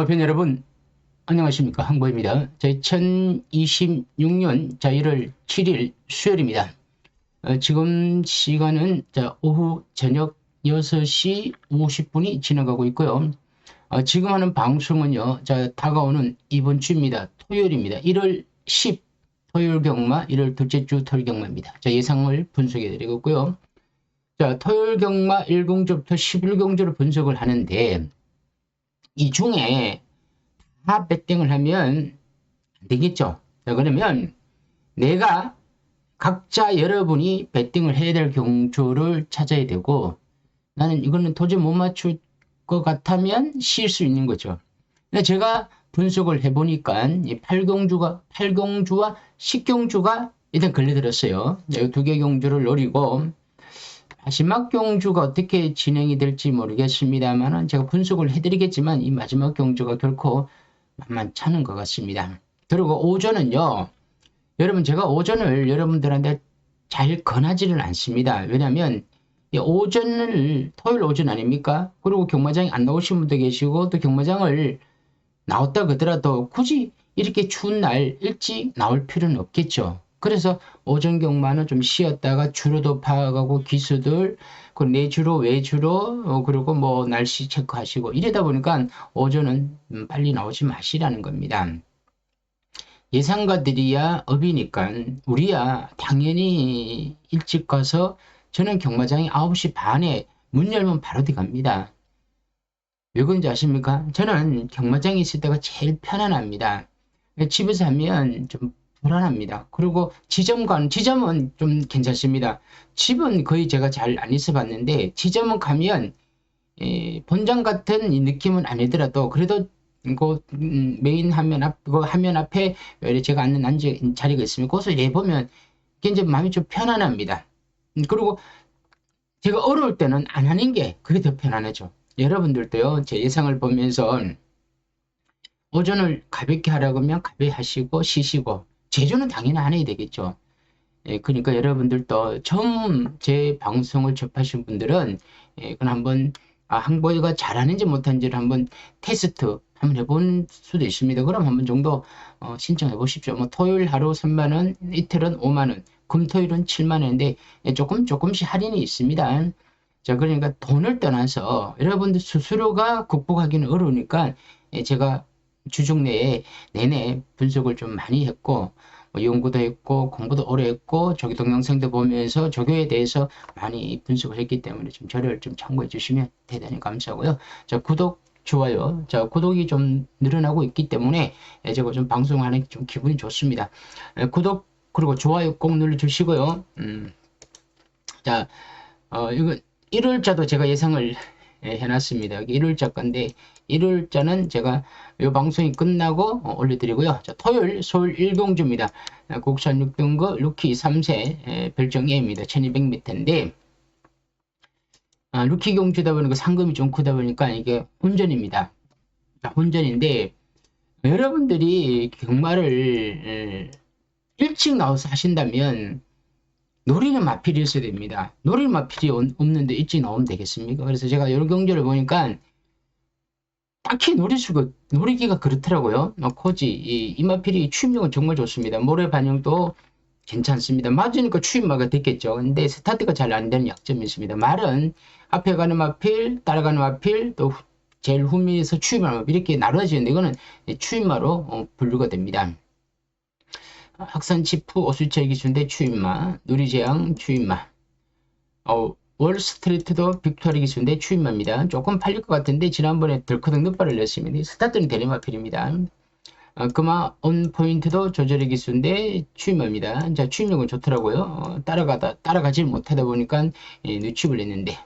종합편 여러분 안녕하십니까, 항보입니다. 자, 2026년 1월 7일 수요일입니다. 지금 시간은 오후 저녁 6시 50분이 지나가고 있고요. 지금 하는 방송은요, 다가오는 이번 주입니다. 토요일입니다. 1월 10 토요일 경마, 1월 둘째 주 토요일 경마입니다. 예상을 분석해 드리고 있고요. 토요일 경마 1경주부터 11경주를 분석을 하는데, 이 중에 다 배팅을 하면 안 되겠죠. 그러면 내가 각자 여러분이 배팅을 해야 될 경주를 찾아야 되고, 나는 이거는 도저히 못 맞출 것 같으면 쉴 수 있는 거죠. 근데 제가 분석을 해보니까 이 8경주와 10경주가 일단 걸려들었어요. 이 두 개 경주를 노리고, 마지막 경주가 어떻게 진행이 될지 모르겠습니다만 제가 분석을 해드리겠지만 이 마지막 경주가 결코 만만치 않은 것 같습니다. 그리고 오전은요, 여러분, 제가 오전을 여러분들한테 잘 권하지는 않습니다. 왜냐하면 오전을 토요일 오전 아닙니까? 그리고 경마장에 안 나오신 분도 계시고, 또 경마장을 나왔다 그러더라도 굳이 이렇게 추운 날 일찍 나올 필요는 없겠죠. 그래서 오전 경마는 좀 쉬었다가 주로도 파악하고 기수들, 그 내주로 외주로, 그리고 뭐 날씨 체크하시고 이러다 보니까 오전은 빨리 나오지 마시라는 겁니다. 예상가들이야 업이니까 우리야 당연히 일찍 가서, 저는 경마장이 9시 반에 문 열면 바로 들어갑니다. 왜 그런지 아십니까? 저는 경마장에 있을 때가 제일 편안합니다. 집에서 하면 좀 불안합니다. 그리고 지점은 좀 괜찮습니다. 집은 거의 제가 잘 안 있어 봤는데, 지점은 가면 본장 같은 이 느낌은 아니더라도 그래도 메인 화면 앞에 제가 앉는 자리가 있으면 거기서 보면 굉장히 마음이 좀 편안합니다. 그리고 제가 어려울 때는 안 하는 게 그게 더 편안하죠. 여러분들도요, 제 예상을 보면서 오전을 가볍게 하라고 하면 가볍게 하시고 쉬시고, 제주는 당연히 안 해야 되겠죠. 그러니까 여러분들도 처음 제 방송을 접하신 분들은 그건 한번 항보이가 잘하는지 못하는지를 한번 테스트 한번 해본 수도 있습니다. 그럼 한번 정도 신청해 보십시오. 뭐 토요일 하루 3만원, 이틀은 5만원, 금토일은 7만원인데 조금씩 할인이 있습니다. 자, 그러니까 돈을 떠나서 여러분들 스스로가 극복하기는 어려우니까 제가 주중 내내 분석을 좀 많이 했고, 연구도 했고 공부도 오래 했고 조교 동영상도 보면서 조교에 대해서 많이 분석을 했기 때문에 좀 저를 좀 참고해 주시면 대단히 감사하고요. 자, 구독, 좋아요. 자, 구독이 좀 늘어나고 있기 때문에 제가 좀 방송하는 게 좀 기분이 좋습니다. 구독 그리고 좋아요 꼭 눌러주시고요. 자, 이거 1월자도 제가 예상을 해놨습니다. 1월자 건데 1월자는 제가 이 방송이 끝나고 올려드리고요. 자, 토요일 서울 1경주입니다. 국산 6등급 루키 3세 별정 A입니다. 1200m인데 루키 경주다 보니까 상금이 좀 크다 보니까 이게 혼전입니다. 자, 혼전인데 여러분들이 경마를 일찍 나와서 하신다면 노리는 마필이 있어야 됩니다. 노리는 마필이 없는데 일찍 나오면 되겠습니까? 그래서 제가 여러 경주를 보니까 딱히 노리기가 그렇더라고요. 코지, 이 마필이 추임력은 정말 좋습니다. 모래 반영도 괜찮습니다. 맞으니까 추임마가 됐겠죠. 근데 스타트가 잘 안 되는 약점이 있습니다. 말은 앞에 가는 마필, 따라가는 마필, 또 제일 후미에서 추임마 이렇게 나눠지는데 이거는 추임마로 분류가 됩니다. 학산치프 오수철 기준대 추임마, 누리재앙 추임마, 월스트리트도 빅토리 기준대 추임마입니다. 조금 팔릴 것 같은데 지난번에 덜커덕 늦발을 냈습니다. 스타트는 대리마필입니다. 금화 온포인트도 조절의 기수인데 추임마입니다. 자, 추임력은 좋더라고요. 따라가질 못하다 보니까 늦춤을 냈는데.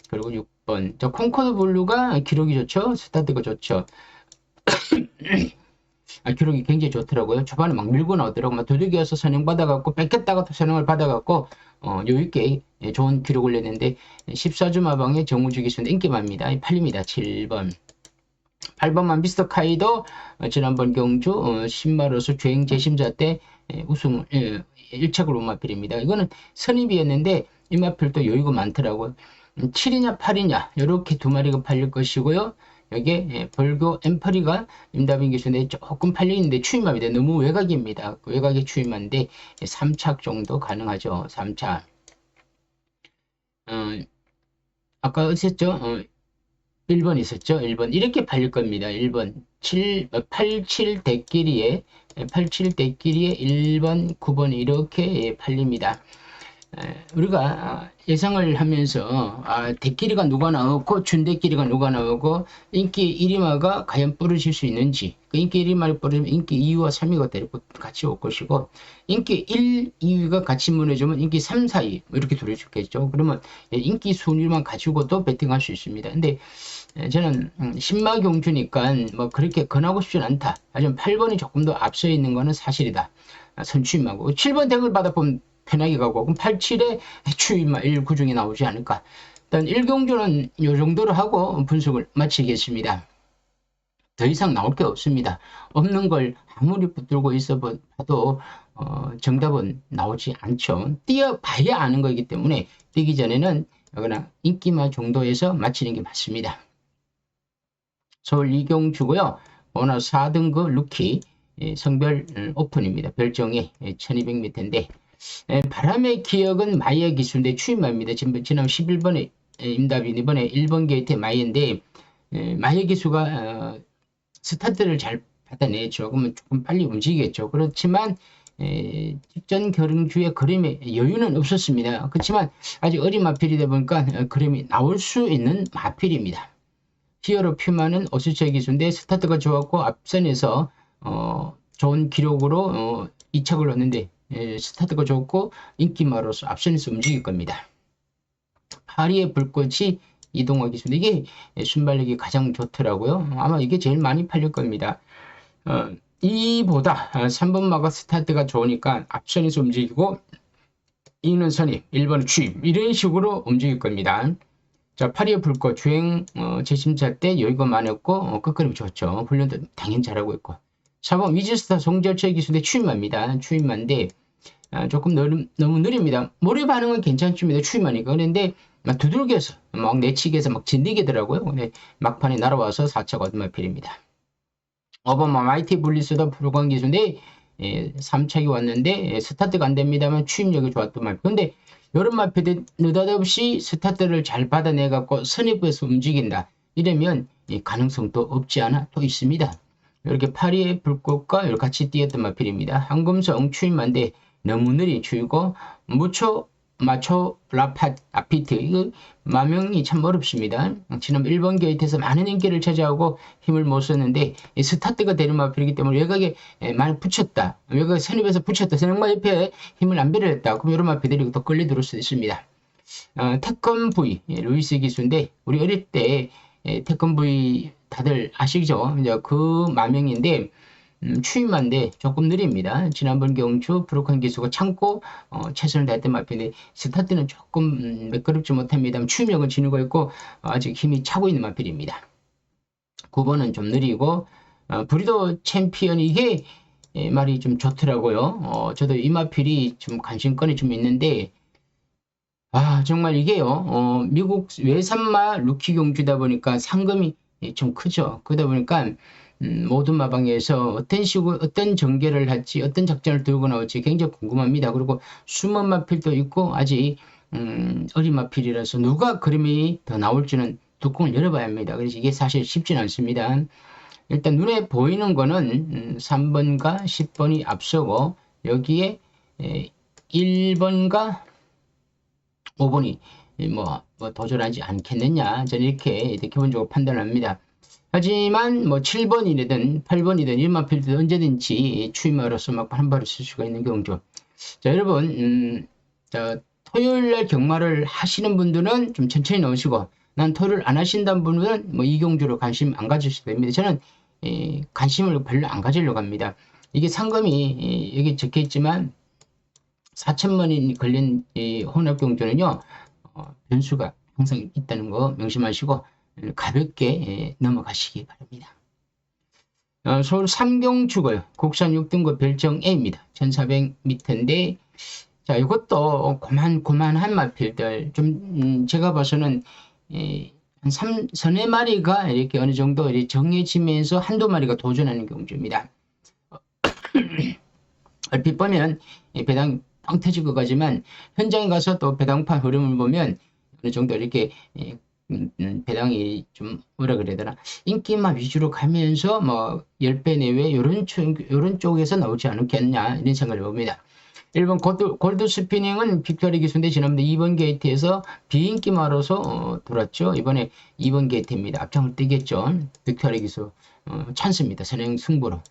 그리고 6번 자, 콩코드 블루가 기록이 좋죠. 스타트가 좋죠. 기록이 굉장히 좋더라고요. 초반에 막 밀고 나오더라고. 막 두들겨서 선행 받아갖고 뺏겼다가 또 선행을 받아갖고 여유있게 좋은 기록을 냈는데 14주 마방의 정우주 기수인데 인기만입니다. 팔립니다. 7번 8번만 미스터 카이도 지난번 경주 신마로서 주행 재심자 때 우승 1착을 온 마필입니다. 이거는 선입이었는데 이 마필도 여유가 많더라고요. 7이냐 8이냐 이렇게 두 마리가 팔릴 것이고요. 여기에 벌교 엠퍼리가 임다빈 기수인데 조금 팔려있는데 추임합니다. 너무 외곽입니다. 외곽에 추임한데 3착 정도 가능하죠. 3착. 아까 어쨌죠? 1번 있었죠? 1번 이렇게 팔릴 겁니다. 1번 87 대끼리에 87 대끼리에 1번 9번 이렇게 팔립니다. 우리가 예상을 하면서 대끼리가 누가 나오고 준대끼리가 누가 나오고 인기 1위마가 과연 부러질 수 있는지, 그 인기 1위마를 부러지면 인기 2위와 3위가 데리고 같이 올 것이고, 인기 1, 2위가 같이 무너지면 인기 3, 4위 이렇게 둘이 죽겠죠. 그러면 인기 순위만 가지고도 배팅할 수 있습니다. 근데 저는 신마경주니까 뭐 그렇게 권하고 싶진 않다. 하지만 8번이 조금 더 앞서 있는 거는 사실이다. 선추임하고 7번 덱을 받아보면 편하게 가고, 그럼 87에 추임마 1, 9중에 나오지 않을까. 일단 1경주는 이 정도로 하고 분석을 마치겠습니다. 더 이상 나올 게 없습니다. 없는 걸 아무리 붙들고 있어 봐도 정답은 나오지 않죠. 뛰어봐야 아는 거기 때문에 뛰기 전에는 그냥 인기마 정도에서 마치는 게 맞습니다. 서울 이경주고요. 보너스 4등급 루키 성별 오픈입니다. 별정이 1200m인데 바람의 기억은 마이어 기수인데 추임마입니다. 지난 11번에 임답인 이번에 1번 게이트 마이어인데 마이어 기수가 스타트를 잘 받아내죠. 그러면 조금 빨리 움직이겠죠. 그렇지만 직전 결응주의 그림에 여유는 없었습니다. 그렇지만 아직 어린 마필이다 보니까 그림이 나올 수 있는 마필입니다. 히어로 퓨마는 어수체 기수인데 스타트가 좋았고 앞선에서 좋은 기록으로 2착을 얻는데 스타트가 좋고 인기마로서 앞선에서 움직일 겁니다. 파리의 불꽃이 이동화 기수인데 이게 순발력이 가장 좋더라고요. 아마 이게 제일 많이 팔릴 겁니다. 이보다 3번마가 스타트가 좋으니까 앞선에서 움직이고 2는 선입, 1번은 추임 이런 식으로 움직일 겁니다. 자, 파리의 불꽃 주행 재심차 때 여유가 많았고 끝그림 좋죠. 훈련도 당연히 잘하고 있고 4번 위즈스타 송절체 기수인데 추임마입니다. 추임마인데 조금 너무 느립니다. 모래 반응은 괜찮습니다. 추임하니까. 그런데 막 두들겨서 막 내치기해서 막 진리게더라고요. 근데 막판에 날아와서 4차 거듭마필입니다. 5번 마이티 블리스도 불광 기수인데 3착이 왔는데 스타트가 안 됩니다만 추임력이 좋았던 말. 근데 여름 마필이 느닷없이 스타트를 잘 받아내갖고 선입부에서 움직인다. 이러면 가능성도 없지 않아 또 있습니다. 이렇게 파리의 불꽃과 이렇게 같이 뛰었던 마필입니다. 황금성 추임만데 너무 느린 추이고 무초 마초 아피트 이거 마명이 참 어렵습니다. 지난 1번 게이트에서 많은 인기를 차지하고 힘을 못 썼는데 스타트가 되는 마필이기 때문에 외곽에 많이 붙였다. 외곽에 선입에서 붙였다. 선행마 옆에 힘을 안 배려했다. 그럼 이런 마필들이 더 끌려 들어올 수 있습니다. 태권 V 루이스 기수인데 우리 어릴 때 태권 V 다들 아시죠? 이제 그 마명인데 추임만데 조금 느립니다. 지난번 경주 브로큰 기수가 참고 최선을 다했던 마필인데 스타트는 조금 매끄럽지 못합니다. 추임력은 지니고 있고 아직 힘이 차고 있는 마필입니다. 9번은 좀 느리고 브리더 챔피언 이게 말이 좀 좋더라고요. 저도 이 마필이 좀 관심권이 좀 있는데 정말 이게요. 미국 외산마 루키 경주다 보니까 상금이 좀 크죠. 그러다 보니까 모든 마방에서 어떤 식으로 어떤 전개를 할지 어떤 작전을 들고 나올지 굉장히 궁금합니다. 그리고 숨은 마필도 있고 아직 어린 마필이라서 누가 그림이 더 나올지는 뚜껑을 열어봐야 합니다. 그래서 이게 사실 쉽지는 않습니다. 일단 눈에 보이는 거는 3번과 10번이 앞서고 여기에 1번과 5번이 뭐 도전하지 않겠느냐 저는 이렇게 기본적으로 판단합니다. 하지만 뭐 7번이든 8번이든 1마필도 언제든지 추임마로서 막 한 발을 쓸 수가 있는 경주. 자, 여러분 토요일날 경마를 하시는 분들은 좀 천천히 넣으시고 난 토요일 안 하신다는 분들은 뭐 이 경주로 관심 안 가지셔도 됩니다. 저는 관심을 별로 안 가지려고 합니다. 이게 상금이 여기 적혀 있지만 4천만원이 걸린 혼합 경주는요 변수가 항상 있다는 거 명심하시고 가볍게 넘어가시기 바랍니다. 서울 삼경주고요. 국산 6등급 별정 A입니다. 1400m인데 자 이것도 고만한 마필들 좀 제가 봐서는 한 서너 마리가 이렇게 어느 정도 이렇게 정해지면서 한두 마리가 도전하는 경우입니다. 얼핏 보면 배당이 빵 터질 것 같지만 현장에 가서 또 배당판 흐름을 보면 어느 정도 이렇게 배당이 좀 뭐라 그래야 되나 인기만 위주로 가면서 뭐 10배 내외 요런 쪽에서 나오지 않겠냐 이런 생각을 봅니다. 1번 골드 스피닝은 빅토리 기수인데 지난번에 2번 게이트에서 비인기마로서 돌았죠. 이번에 2번 게이트입니다. 앞장을 뛰겠죠. 빅토리 기수 찬스입니다. 선행 승부로.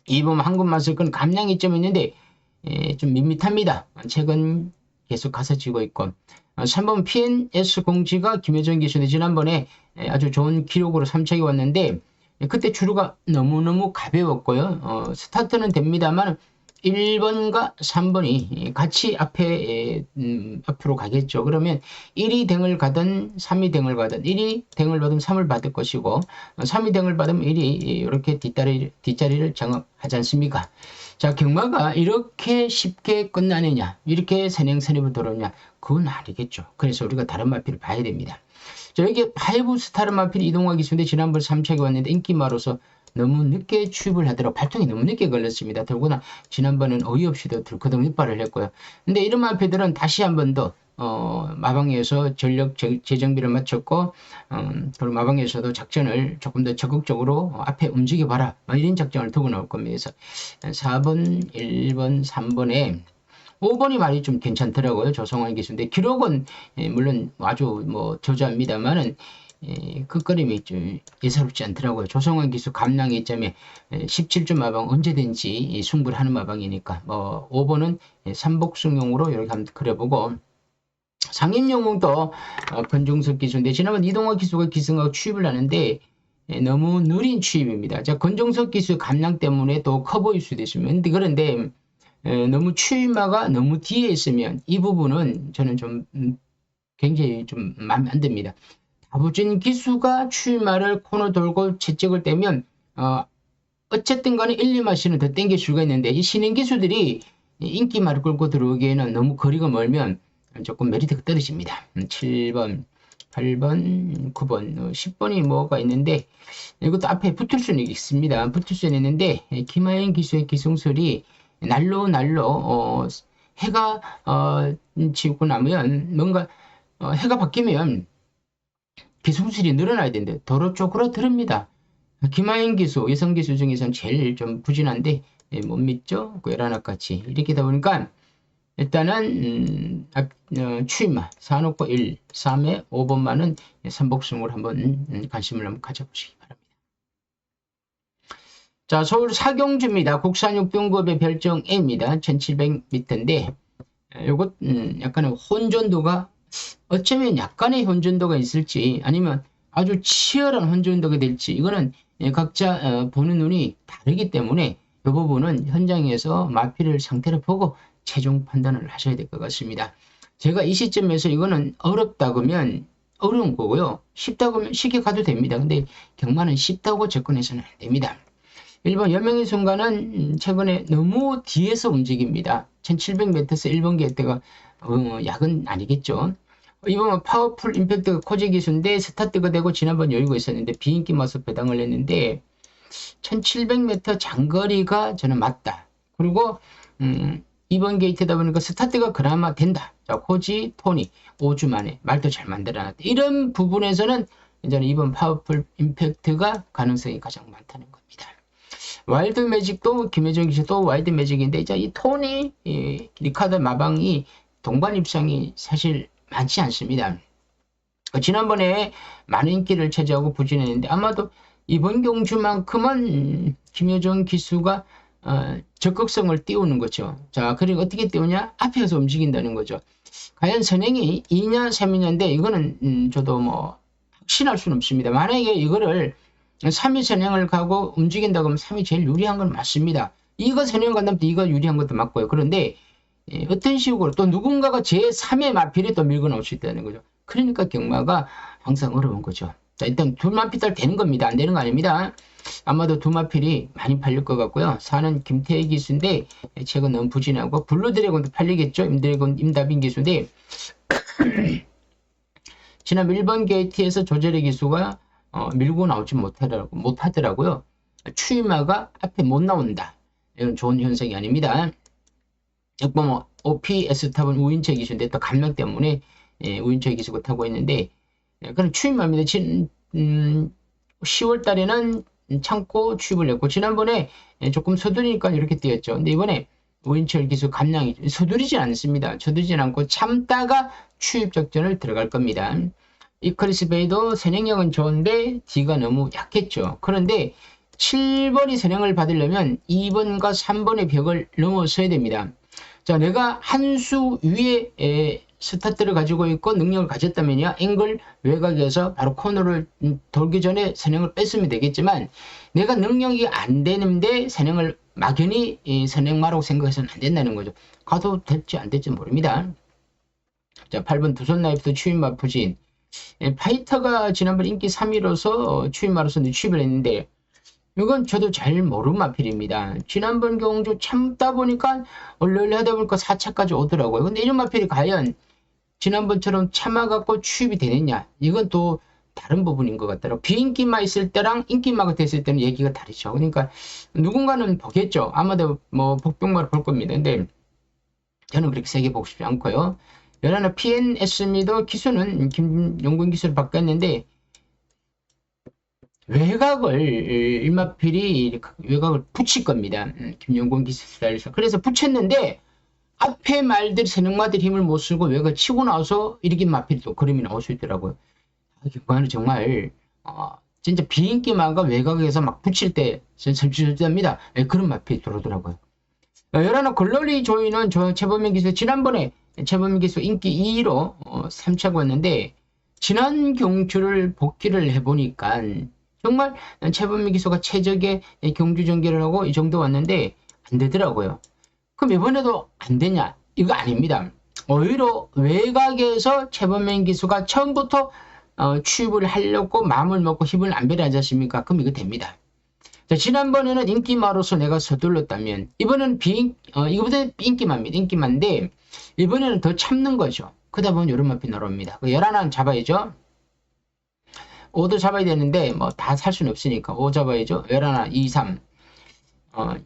2번 황금마술은 감량이 좀 있는데 좀 밋밋합니다. 최근 계속 가서지고 있고 3번 PNS 공지가 김효정 기수인데 지난번에 아주 좋은 기록으로 3착이 왔는데 그때 주류가 너무너무 가벼웠고요. 스타트는 됩니다만 1번과 3번이 같이 앞으로 가겠죠. 그러면 1위 댕을 가든 3위 댕을 가든 1위 댕을 받으면 3을 받을 것이고 3위 댕을 받으면 1위 이렇게 뒷자리를 장악하지 않습니까? 자, 경마가 이렇게 쉽게 끝나느냐 이렇게 선행선입을 들어오냐 그건 아니겠죠. 그래서 우리가 다른 마필을 봐야 됩니다. 자, 여기 5 스타르 마필 이동화 기수인데 지난번 3착이 왔는데 인기마로서 너무 늦게 취입을 하더라고 발통이 너무 늦게 걸렸습니다. 더구나 지난번엔 어이없이도 들커덩 윗발을 했고요. 근데 이런 마필들은 다시 한 번 더 마방에서 전력 재정비를 마쳤고 그리고 마방에서도 작전을 조금 더 적극적으로 앞에 움직여봐라 이런 작전을 두고 나올 겁니다. 그래서 4번, 1번, 3번에 5번이 많이 좀 괜찮더라고요. 조성환 기수인데 기록은 물론 아주 뭐 저조합니다만은 끝걸음이 좀 예사롭지 않더라고요. 조성환 기수 감량의 점에 17점 마방 언제든지 승부를 하는 마방이니까 뭐 5번은 삼복승용으로 이렇게 한번 그려보고 상임영웅도 건종석 기수인데 지난번 이동화 기수가 기승하고 취입을 하는데 너무 느린 취입입니다. 자, 건종석 기수 감량 때문에 또 커 보일 수도 있습니다. 그런데 너무 취입마가 너무 뒤에 있으면 이 부분은 저는 좀 굉장히 좀 마음에 안 듭니다. 다부진 기수가 취입마를 코너 돌고 채찍을 떼면 어쨌든 간에 1, 2마씨는 더 땡길 수가 있는데 이 신인 기수들이 인기마를 끌고 들어오기에는 너무 거리가 멀면 조금 메리트가 떨어집니다. 7번, 8번, 9번, 10번이 뭐가 있는데 이것도 앞에 붙을 수는 있습니다. 붙을 수는 있는데 김하연 기수의 기승설이 날로 해가 지고 나면 뭔가 해가 바뀌면 기승술이 늘어나야 되는데 도로 쪽으로 들읍니다. 김하연 기수, 여성 기수 중에서는 제일 좀 부진한데 못 믿죠? 그 열하나같이 이렇게 되다 보니까 일단은 취입마 4놓고 1, 3에 5번만은 삼복승으로 한번 관심을 한번 가져보시기 바랍니다. 자, 서울 사경주입니다. 국산 6등급의 별정 A입니다. 1700m인데 요것 약간의 혼전도가 어쩌면 약간의 혼전도가 있을지 아니면 아주 치열한 혼전도가 될지 이거는 각자 보는 눈이 다르기 때문에 이 부분은 현장에서 마필을 상태를 보고 최종 판단을 하셔야 될 것 같습니다. 제가 이 시점에서 이거는 어렵다 그러면 어려운 거고요. 쉽다 그러면 쉽게 가도 됩니다. 근데 경마는 쉽다고 접근해서는 안 됩니다. 1번 여명의 순간은 최근에 너무 뒤에서 움직입니다. 1700m에서 1번 게이트가 약은 아니겠죠. 이번 파워풀 임팩트 코지 기수인데 스타트가 되고 지난번 열고 있었는데 비인기 마서 배당을 했는데 1700m 장거리가 저는 맞다. 그리고 2번 게이트다 보니까 스타트가 그나마 된다. 자, 코지, 토니 5주 만에 말도 잘 만들어놨다. 이런 부분에서는 저는 이번 파워풀 임팩트가 가능성이 가장 많다는 겁니다. 와일드 매직도 김혜정 기수도 와일드 매직인데 이제 이 토니, 리카드 마방이 동반 입상이 사실 많지 않습니다. 지난번에 많은 인기를 차지하고 부진했는데 아마도 이번 경주만큼은 김효정 기수가 적극성을 띄우는 거죠. 자, 그리고 어떻게 띄우냐? 앞에서 움직인다는 거죠. 과연 선행이 2냐 3이냐인데 이거는 저도 뭐 확신할 수는 없습니다. 만약에 이거를 3위 선행을 가고 움직인다고 하면 3위 제일 유리한 건 맞습니다. 이거 선행 간다면 이거 유리한 것도 맞고요. 그런데 어떤 식으로 또 누군가가 제3의 마필에 또 밀고 나올 수 있다는 거죠. 그러니까 경마가 항상 어려운 거죠. 자, 일단 두 마필 되는 겁니다. 안 되는 거 아닙니다. 아마도 두 마필이 많이 팔릴 것 같고요. 4는 김태희 기수인데 최근 너무 부진하고 블루드래곤도 팔리겠죠. 임다빈 기수인데 지난 1번 게이트에서 조절의 기수가 밀고 나오지 못하더라고요. 추이마가 앞에 못 나온다. 이건 좋은 현상이 아닙니다. 보면 OPS 탑은 우인체 기수인데 또 감량 때문에 우인체 기수가 타고 있는데 그런 추임마입니다. 10월 달에는 참고 추입을 했고 지난번에 조금 서두르니까 이렇게 뛰었죠. 근데 이번에 우인철 기수 감량이 서두르진 않습니다. 서두르진 않고 참다가 추입 작전을 들어갈 겁니다. 이커리스 베이도 선행력은 좋은데 D가 너무 약했죠. 그런데 7번이 선행을 받으려면 2번과 3번의 벽을 넘어서야 됩니다. 자, 내가 한 수 위에 스타트를 가지고 있고 능력을 가졌다면요, 앵글 외곽에서 바로 코너를 돌기 전에 선행을 뺐으면 되겠지만 내가 능력이 안 되는데 선행을 막연히 선행마라고 생각해서는 안 된다는 거죠. 가도 될지 안 될지 모릅니다. 자, 8번 두손 나이프도 추임마 부진. 파이터가 지난번 인기 3위로서 추임마로서 취입을 했는데 이건 저도 잘 모르는 마필입니다. 지난번 경주 참다 보니까 얼레얼레 하다 보니까 4차까지 오더라고요. 근데 이런 마필이 과연 지난번처럼 참아갖고 취입이 되느냐, 이건 또 다른 부분인 것 같더라고요. 비인기마 있을 때랑 인기마가 됐을 때는 얘기가 다르죠. 그러니까 누군가는 보겠죠. 아마도 뭐 복병마를 볼 겁니다. 근데 저는 그렇게 세게 보고 싶지 않고요. 연하나 PNS미도 기수는 김용근 기수를 바꿨는데 외곽을 일마필이 외곽을 붙일 겁니다. 김용근 기수에서. 그래서 붙였는데 앞에 말들 선행마들 힘을 못 쓰고 외곽을 치고 나와서 이렇게 마필이 또 그림이 나올 수 있더라고요. 이거는 정말 진짜 비인기마가 외곽에서 막 붙일 때 설치합니다. 그런 마필이 들어오더라고요. 열하나 글로리 조이는 최범민 기수 지난번에 최범민 기수 인기 2위로 3차고 왔는데 지난 경주를 복귀를 해보니까 정말 최범민 기수가 최적의 경주 전개를 하고 이 정도 왔는데 안 되더라고요. 그럼 이번에도 안 되냐? 이거 아닙니다. 오히려 외곽에서 최범민 기수가 처음부터 취입을 하려고 마음을 먹고 힘을 안 배려하지 않습니까? 그럼 이거 됩니다. 자, 지난번에는 인기마로서 내가 서둘렀다면 이번에는 이거보다 인기마입니다. 인기마인데 이번에는 더 참는 거죠. 그러다 보면 이런 마필 나옵니다. 11안 잡아야죠. 5도 잡아야 되는데 뭐 다 살 수는 없으니까 5 잡아야죠. 11, 2, 3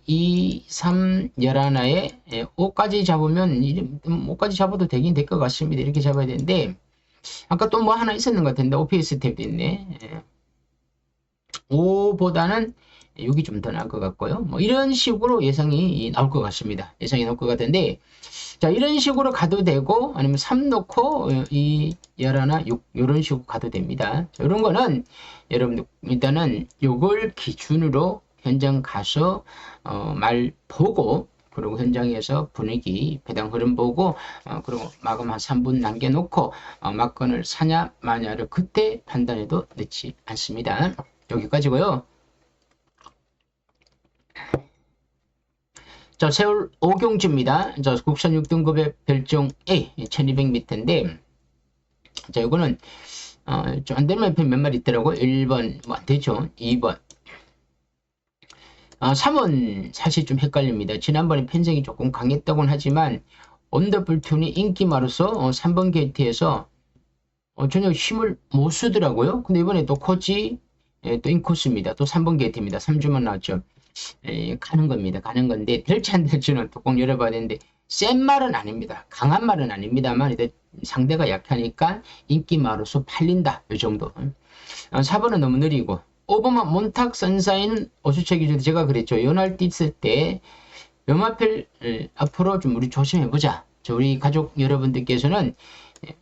2, 3, 11에 5까지 잡으면 5까지 잡아도 되긴 될 것 같습니다. 이렇게 잡아야 되는데 아까 또 뭐 하나 있었는 것 같은데 OPS 탭도 있네. 5보다는 6이 좀 더 나을 것 같고요. 뭐 이런 식으로 예상이 나올 것 같습니다. 예상이 나올 것 같은데 자, 이런 식으로 가도 되고 아니면 3 넣고 2, 11, 6 이런 식으로 가도 됩니다. 자, 이런 거는 여러분들 일단은 요걸 기준으로 현장 가서 말 보고 그리고 현장에서 분위기 배당 흐름 보고 그리고 마감 한 3분 남겨놓고 막건을 사냐 마냐를 그때 판단해도 늦지 않습니다. 여기까지고요. 자, 세월 5경주입니다. 자, 국산 6등급의 별종 A 1200m인데 자, 이거는 좀 안되는 몇 마리 있더라고. 1번 뭐 안되죠. 2번 3원 사실 좀 헷갈립니다. 지난번에 편성이 조금 강했다고는 하지만 언더블툰이 인기마로서 3번 게이트에서 전혀 힘을 못 쓰더라고요. 근데 이번에 또 코치 또 인코스입니다. 또 3번 게이트입니다. 3주만 나왔죠. 가는 겁니다. 가는 건데 될지 안 될지는 또 꼭 열어봐야 되는데 센 말은 아닙니다. 강한 말은 아닙니다만 상대가 약하니까 인기마로서 팔린다. 이 정도. 4번은 너무 느리고 5번만 몬탁 선사인 오수체 기준 제가 그랬죠. 연할때 있을 때 염화필 앞으로 좀 우리 조심해보자. 우리 가족 여러분들께서는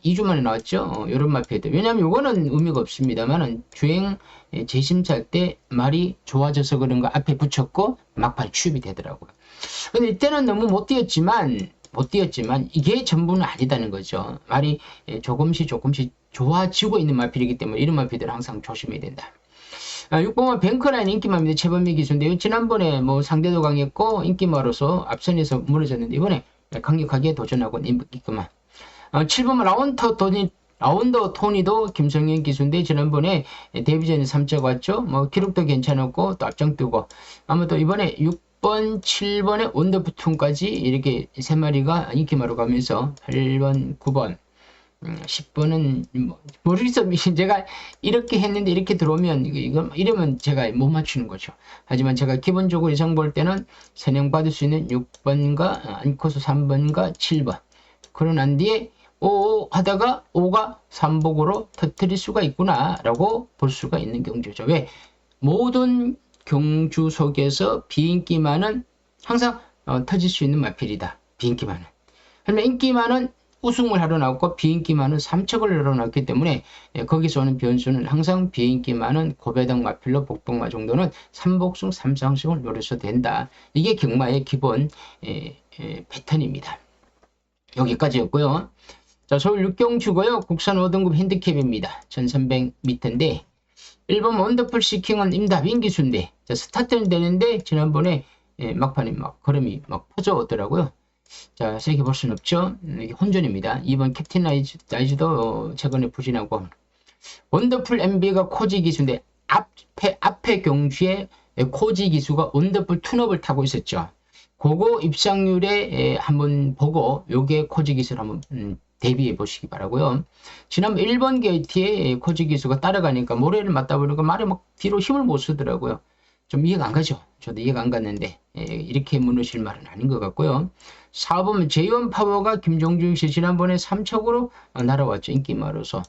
2주 만에 나왔죠. 이런 마필들. 왜냐하면 이거는 의미가 없습니다만은 주행 재심사할 때 말이 좋아져서 그런가 앞에 붙였고 막판 취입이 되더라고요. 근데 이때는 너무 못 뛰었지만 이게 전부는 아니다는 거죠. 말이 조금씩 좋아지고 있는 마필이기 때문에 이런 마필들은 항상 조심해야 된다. 6번은 뱅크라인 인기마입니다. 최범미 기수인데요. 지난번에 뭐 상대도 강했고 인기마로서 앞선에서 무너졌는데 이번에 강력하게 도전하고 있구만. 7번 라운더 토니도 김성현 기수인데 지난번에 데뷔전에 3차 왔죠. 뭐 기록도 괜찮았고 또 앞장 뜨고 아무튼 이번에 6번, 7번에 원더부툰까지 이렇게 3마리가 인기마로 가면서 8번, 9번 10번은 모르겠어. 제가 이렇게 했는데 이렇게 들어오면 이거 이러면 제가 못 맞추는 거죠. 하지만 제가 기본적으로 예상 볼 때는 선행 받을 수 있는 6번과 안코스 3번과 7번. 그러고 난 뒤에 5 하다가 5가 3복으로 터뜨릴 수가 있구나 라고 볼 수가 있는 경주죠. 왜? 모든 경주 속에서 비인기만은 항상 터질 수 있는 마필이다. 비인기만은. 그러면 인기만은 우승을 하러 나왔고 비인기만은 삼척을 하러 나왔기 때문에 거기서 오는 변수는 항상 비인기만은 고배당 마필로 복복마 정도는 삼복승 삼상승을 노려서 된다. 이게 경마의 기본 패턴입니다. 여기까지였고요. 자, 서울 육경주고요. 국산 5등급 핸디캡입니다. 1300m인데 1번 원더풀 시킹은 임다빈 기수인데 스타트는 되는데 지난번에 막판에 막 걸음이 막 퍼져오더라고요. 자, 세게 볼 수는 없죠. 이게 혼전입니다. 2번 캡틴 라이즈도 최근에 부진하고 원더풀 MB가 코지 기수인데 앞에 경주에 코지 기수가 원더풀 툰업을 타고 있었죠. 그거 입상률에 한번 보고 요게 코지 기수를 한번 대비해 보시기 바라고요. 지난번 1번 게이트에 코지 기수가 따라가니까 모래를 맞다 보니까 말에 막 뒤로 힘을 못 쓰더라고요. 좀 이해가 안 가죠. 저도 이해가 안 갔는데 이렇게 무너질 말은 아닌 것 같고요. 4번 J1 파워가 김종준 씨 지난번에 3척으로 날아왔죠. 인기마로서.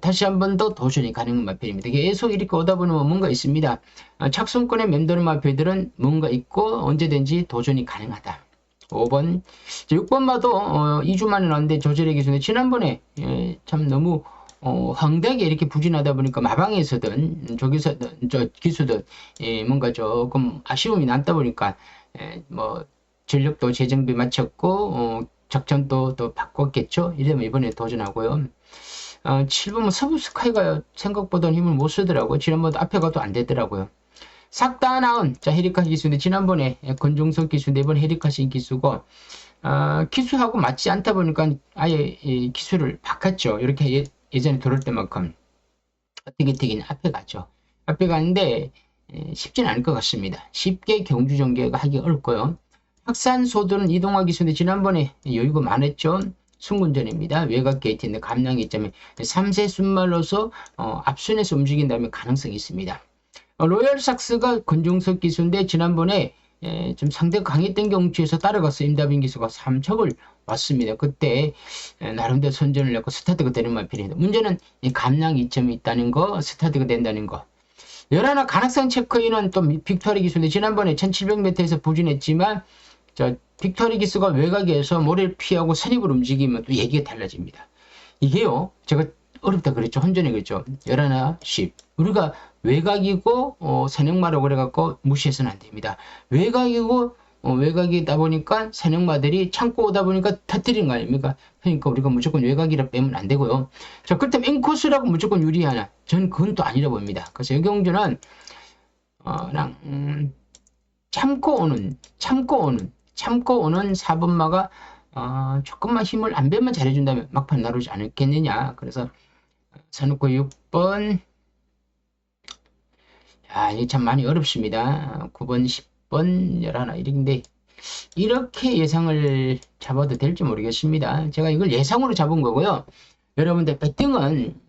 다시 한 번 더 도전이 가능한 마필입니다. 계속 이렇게 오다 보면 뭔가 있습니다. 착순권에 맴도는 마필들은 뭔가 있고 언제든지 도전이 가능하다. 5번 6번 봐도 2주 만에 나왔는데 조절의 기술인데 지난번에 참 너무 황당하게 이렇게 부진하다 보니까 마방에서든 저기서든 저 기수든 뭔가 조금 아쉬움이 남다 보니까 뭐 전력도 재정비 마쳤고 작전도 또 바꿨겠죠. 이러면 이번에 도전하고요. 7번 서브 스카이가 생각보다 힘을 못 쓰더라고요. 지난번에 앞에 가도 안 되더라고요. 싹다 나은 자 헤리카 기수인데 지난번에 권종석 기수인데 이번 헤리카신 기수고 기수하고 맞지 않다 보니까 아예 기수를 바꿨죠. 이렇게 예전에 들어올 때만큼 어떻게든 앞에 가죠. 앞에 가는데 쉽지는 않을 것 같습니다. 쉽게 경주 전개가 하기 어렵고요. 확산소들은 이동화 기수인데 지난번에 여유가 많았죠. 순군전입니다. 외곽 게이트인데 감량 이점에 3세 순말로서 앞순에서 움직인다면 가능성이 있습니다. 로얄삭스가 권종석 기수인데 지난번에 좀 상대가 강했던 경주에서 따라가서 임다빈 기수가 3척을 왔습니다. 그때 나름대로 선전을 했고 스타트가 되는 마필입니다. 문제는 감량 이점이 있다는 거, 스타트가 된다는 거. 11 가능성 체크인은 또 빅토리 기수인데 지난번에 1700m에서 부진했지만 빅토리 기수가 외곽에서 모래를 피하고 선입을 움직이면 또 얘기가 달라집니다. 이게요, 제가 어렵다 그랬죠. 혼전이 그랬죠. 11, 10. 우리가 외곽이고 선행마라고 그래갖고 무시해서는 안 됩니다. 외곽이고 외곽이다 보니까 선행마들이 참고 오다 보니까 터뜨리는 거 아닙니까? 그러니까 우리가 무조건 외곽이라 빼면 안 되고요. 자, 그렇다면 인코스라고 무조건 유리하나? 전 그건 또 아니라 봅니다. 그래서 여경주는 그냥 참고 오는 4번마가 조금만 힘을 안 빼면 잘해준다면 막판 나오지 않겠느냐. 그래서 사놓고 6번 이게 참 많이 어렵습니다. 9번 10번 11 이런데 이렇게 예상을 잡아도 될지 모르겠습니다. 제가 이걸 예상으로 잡은 거고요. 여러분들 배팅은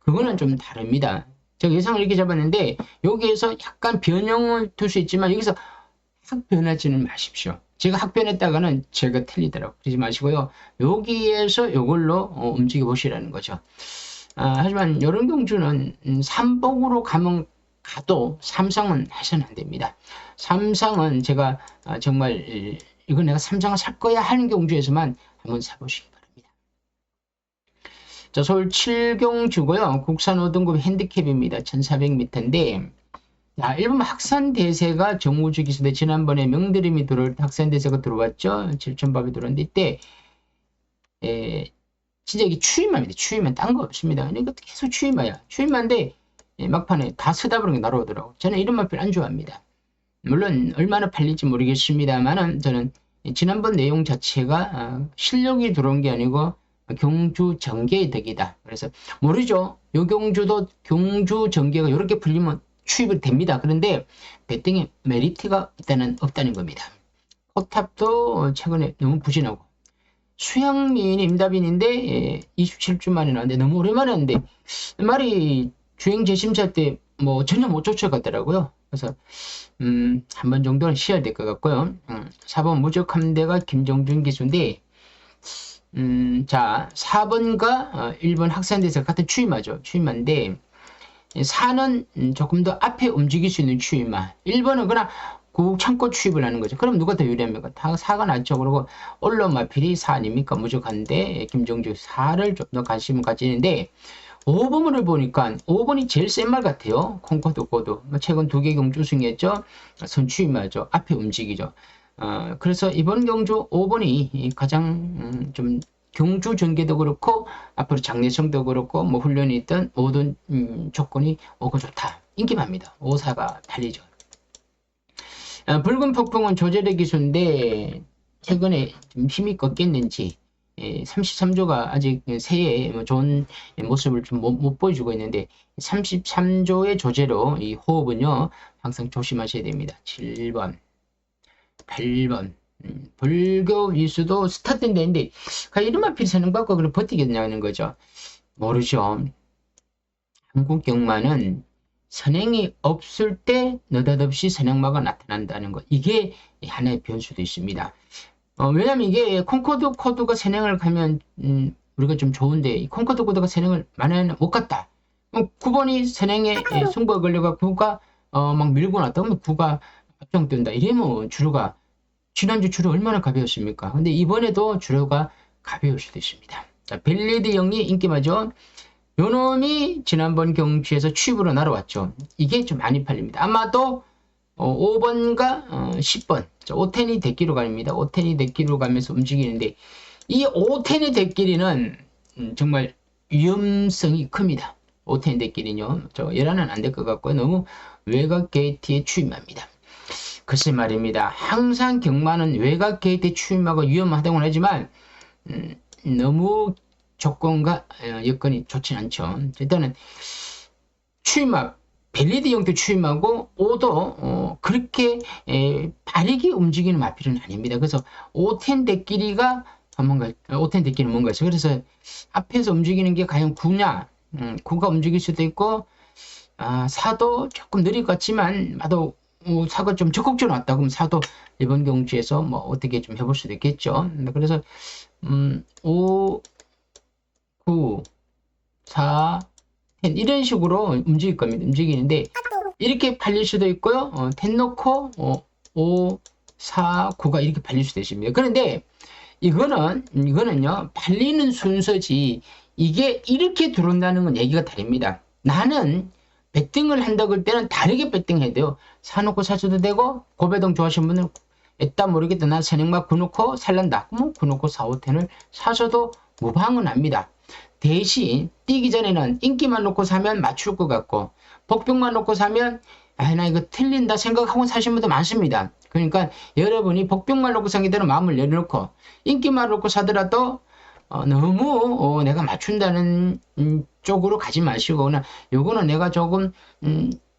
그거는 좀 다릅니다. 제가 예상을 이렇게 잡았는데 여기에서 약간 변형을 둘 수 있지만 여기서 확 변하지는 마십시오. 제가 확 변했다가는 제가 틀리더라고. 그러지 마시고요. 여기에서 이걸로 움직여 보시라는 거죠. 하지만 이런 경주는 3복으로 가도 삼상은 해서는 안 됩니다. 삼상은 제가 정말 이거 내가 삼상을 살 거야 하는 경주에서만 한번 사보시기 바랍니다. 자, 서울 7경주고요. 국산 5등급 핸디캡입니다. 1400m인데 1번 학산대세가 정우주 기수인데 지난번에 명드림이 들어올 때 학산대세가 들어왔죠. 7,000밥이 들어왔는데 이때 진짜 이게 추임합니다. 추임은 딴 거 없습니다. 그러니까 계속 추임해야. 추임한데 막판에 다 쓰다 보는 게 날아오더라고. 저는 이런 마필 안 좋아합니다. 물론 얼마나 팔릴지 모르겠습니다만은 저는 지난번 내용 자체가 실력이 들어온 게 아니고 경주 전개의 덕이다. 그래서 모르죠. 요 경주도 경주 전개가 이렇게 풀리면 추입이 됩니다. 그런데 배팅에 메리트가 일단은 없다는 겁니다. 포탑도 최근에 너무 부진하고 수양민이 임답인인데 27주 만에 나왔는데 너무 오랜만에 왔는데 말이 주행 재심사 때 뭐 전혀 못 쫓아가더라고요. 그래서 한 번 정도는 쉬어야 될 것 같고요. 4번 무적함대가 김정준 기수인데 자 4번과 1번 학산대에서 같은 추임마죠. 추임마인데 4는 조금 더 앞에 움직일 수 있는 추임마. 1번은 그냥 꾹 참고 추입을 하는 거죠. 그럼 누가 더 유리합니까? 4가 낫죠. 그리고 언론마필이 4 아닙니까? 무적한데 김정주 4를 좀 더 관심을 가지는데 5번을 보니까 5번이 제일 센 말 같아요. 콩코드 코드. 최근 2개 경주 승리했죠. 선추임마죠. 앞에 움직이죠. 그래서 이번 경주 5번이 가장 좀 경주 전개도 그렇고 앞으로 장래성도 그렇고 뭐 훈련이 있던 모든 조건이 오고 좋다. 인기만입니다. 5사가 달리죠. 붉은 폭풍은 조절의 기수인데 최근에 좀 힘이 꺾였는지 33조가 아직 새해 좋은 모습을 좀 못 보여주고 있는데 33조의 조제로 이 호흡은요 항상 조심하셔야 됩니다. 7번 8번 불교 위수도 스타트인데 이름만 필선행 받고 그럼 버티겠냐는 거죠. 모르죠. 한국 경마는 선행이 없을 때 느닷없이 선행마가 나타난다는 것. 이게 하나의 변수도 있습니다. 왜냐면 이게 콩코드 코드가 선행을 가면 우리가 좀 좋은데 이 콩코드 코드가 선행을 만약에 못 갔다. 9번이 선행에 승부가 걸려가 9가 막 밀고 났다. 그러면 9가 합정된다. 이러면 주류가 지난주 주류 얼마나 가벼웠습니까? 근데 이번에도 주류가 가벼울 수도 있습니다. 자, 벨리드 영리 인기마죠. 요놈이 지난번 경주에서 취입으로 날아왔죠. 이게 좀 많이 팔립니다. 아마도 5번과 10번 오텐이 대끼로 갑니다. 오텐이 대끼로 가면서 움직이는데 이 오텐이 대끼리는 정말 위험성이 큽니다. 오텐이 대끼리는요. 열하는 안 될 것 같고요. 너무 외곽 게이트에 취입합니다. 글쎄 말입니다. 항상 경마는 외곽 게이트에 취입하고 위험하다고는 하지만 너무 조건과 여건이 좋진 않죠. 일단은 추임합, 벨리드 형태 추임하고 5도 그렇게 빠르게 움직이는 마필은 아닙니다. 그래서 5텐 대끼리가 뭔가 5텐 대끼리는 뭔가 있어요. 그래서 앞에서 움직이는 게 과연 9냐 9가 움직일 수도 있고 4도 조금 느릴 것 같지만 나도 4가 좀 적극적으로 왔다 그러면 4도 이번 경주에서 뭐 어떻게 좀 해볼 수도 있겠죠. 그래서 5 9, 4, 10 이런 식으로 움직일 겁니다. 움직이는데 이렇게 팔릴 수도 있고요. 10 놓고 5, 4, 9가 이렇게 팔릴 수도 있습니다. 그런데 이거는요 팔리는 순서지 이게 이렇게 들어온다는 건 얘기가 다릅니다. 나는 배팅을 한다고 할 때는 다르게 배팅해야 돼요. 사놓고 사셔도 되고 고배동 좋아하시는 분은 애따 모르겠다 난 선행막 9 놓고 살란다. 그러면 9 놓고 4, 5텐을 사셔도 무방은 합니다. 대신 뛰기 전에는 인기만 놓고 사면 맞출 것 같고 복병만 놓고 사면 나 이거 틀린다 생각하고 사신 분도 많습니다. 그러니까 여러분이 복병만 놓고 사기 때는 마음을 열어놓고 인기만 놓고 사더라도 너무 내가 맞춘다는 쪽으로 가지 마시고 그냥 요거는 내가 조금